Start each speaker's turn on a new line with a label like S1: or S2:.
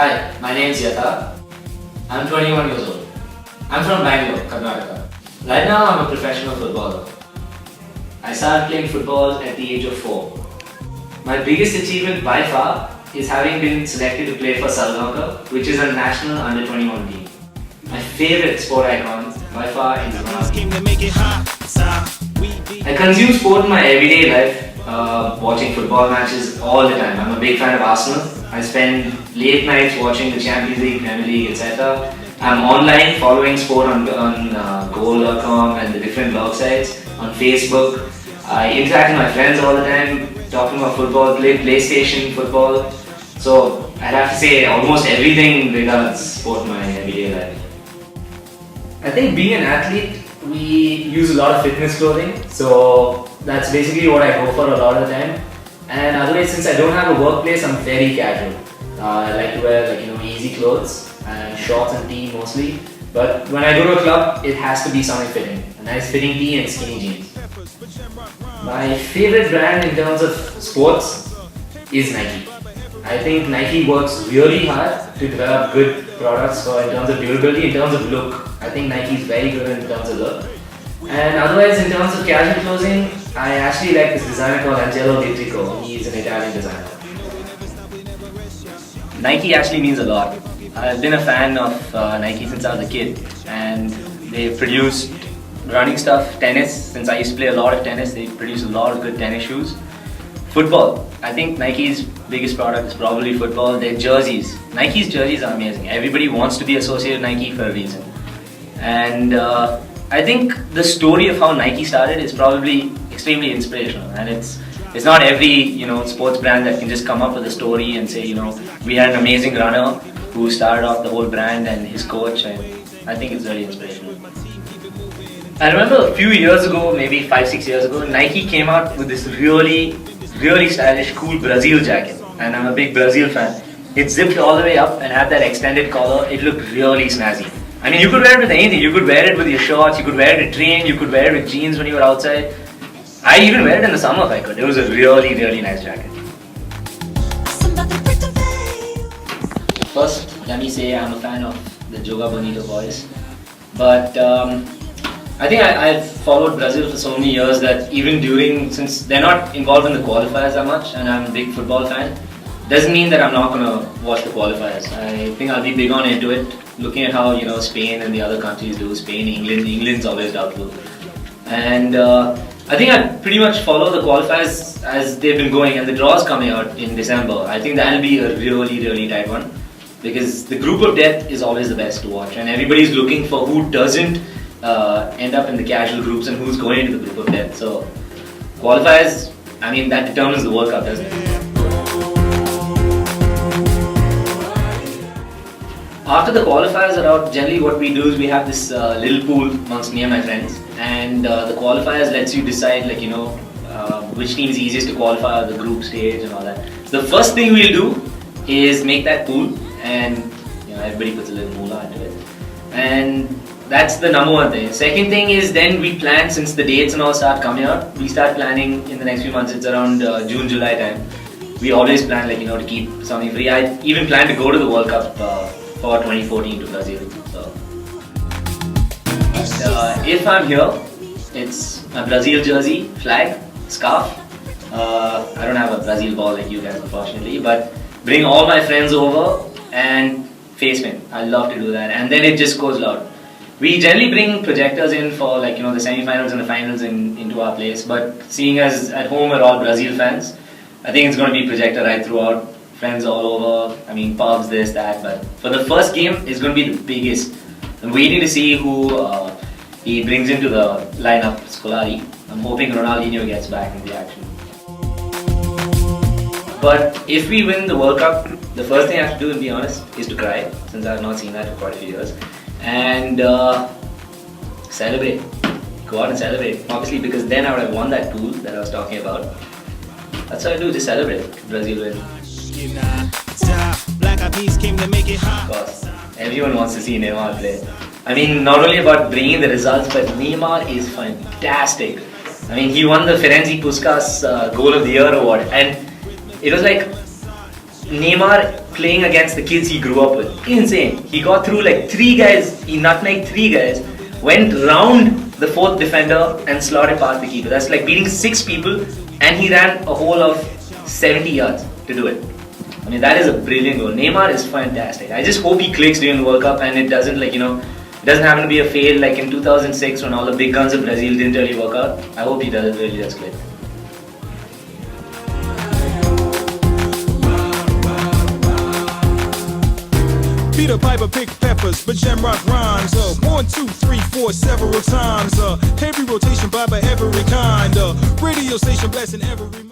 S1: Hi, my name is Yatha. I'm 21 years old. I'm from Bangalore, Karnataka. Right now I'm a professional footballer. I started playing football at the age of 4. My biggest achievement by far is having been selected to play for Sri Lanka, which is a national under-21 team. My favorite sport icon by far is Ronaldo. I consume sport in my everyday life, watching football matches all the time. I'm a big fan of Arsenal. I spend late nights watching the Champions League, Premier League, etc. I'm online following sport on goal.com and the different blog sites, on Facebook. I interact with my friends all the time, talking about football, play PlayStation football. So I'd have to say almost everything regards sport in my everyday life. I think being an athlete, we use a lot of fitness clothing, so that's basically what I go for a lot of the time. And otherwise, since I don't have a workplace, I'm very casual. I like to wear easy clothes and shorts and tee mostly. But when I go to a club, it has to be something fitting. A nice fitting tee and skinny jeans. My favorite brand in terms of sports is Nike. I think Nike works really hard to develop good products in terms of durability, in terms of look. I think Nike is very good in terms of look. And otherwise, in terms of casual clothing, I actually like this designer called Angelo Dietrico. He's an Italian designer. Nike actually means a lot. I've been a fan of Nike since I was a kid, and they produce running stuff, tennis. Since I used to play a lot of tennis, they produce a lot of good tennis shoes. Football. I think Nike's biggest product is probably football. Their jerseys. Nike's jerseys are amazing. Everybody wants to be associated with Nike for a reason. And I think the story of how Nike started is probably extremely inspirational, and it's not every sports brand that can just come up with a story and say we had an amazing runner who started off the whole brand and his coach, and I think it's very inspirational. I remember a few years ago, maybe 5-6 years ago, Nike came out with this really stylish, cool Brazil jacket, and I'm a big Brazil fan. It zipped all the way up and had that extended collar. It looked really snazzy. I mean, you could wear it with anything. You could wear it with your shorts, you could wear it to train, you could wear it with jeans when you were outside. I even wear it in the summer if I could. It was a really nice jacket. First, let me say I'm a fan of the Joga Bonito boys. But I think I've followed Brazil for so many years that even since they're not involved in the qualifiers that much, and I'm a big football fan, doesn't mean that I'm not going to watch the qualifiers. I think I'll be big on into it, looking at how Spain and the other countries do. Spain, England's always doubtful. And I think I pretty much follow the qualifiers as they've been going, and the draw's coming out in December. I think that'll be a really tight one, because the group of death is always the best to watch, and everybody's looking for who doesn't end up in the casual groups and who's going into the group of death. So qualifiers, I mean, that determines the World Cup, doesn't it? After the qualifiers are out, generally what we do is we have this little pool amongst me and my friends, and the qualifiers lets you decide which team is easiest to qualify, the group stage and all that. So the first thing we'll do is make that pool, and everybody puts a little moolah into it, and that's the number one thing. Second thing is then we plan, since the dates and all start coming out, we start planning in the next few months. It's around June, July time. We always plan to keep something free. I even plan to go to the World Cup for 2014 to Brazil. So if I'm here, it's a Brazil jersey, flag, scarf. I don't have a Brazil ball like you guys, unfortunately, but bring all my friends over and face paint. I love to do that, and then it just goes loud. We generally bring projectors in for the semi-finals and the finals into our place, but seeing as at home we're all Brazil fans, I think it's going to be projector right throughout. Friends all over, I mean pubs, this, that, but for the first game it's going to be the biggest. I'm waiting to see who he brings into the lineup, Scolari. I'm hoping Ronaldinho gets back in the action. But if we win the World Cup, the first thing I have to do, to be honest, is to cry, since I have not seen that for quite a few years. And celebrate. Go out and celebrate. Obviously, because then I would have won that pool that I was talking about. That's what I do, just celebrate. Brazil win. Of course, everyone wants to see Neymar play. I mean, not only about bringing the results, but Neymar is fantastic. I mean, he won the Ferenc Puskas Goal of the Year award, and it was like
S2: Neymar playing against the kids he grew up with. Insane. He got through like 3 guys, he nutmegged 3 guys, went round the 4th defender and slotted past the keeper. That's like beating 6 people, and he ran a whole of 70 yards to do it. I mean, that is a brilliant goal. Neymar is fantastic. I just hope he clicks during the World Cup and it doesn't it doesn't happen to be a fail like in 2006 when all the big guns of Brazil didn't really work out. I hope he really does click.
S3: Peter Piper picked peppers, but Jamrock rhymes. 1, 2, 3, 4, several times. Heavy rotation by every kind. Radio station blasting every.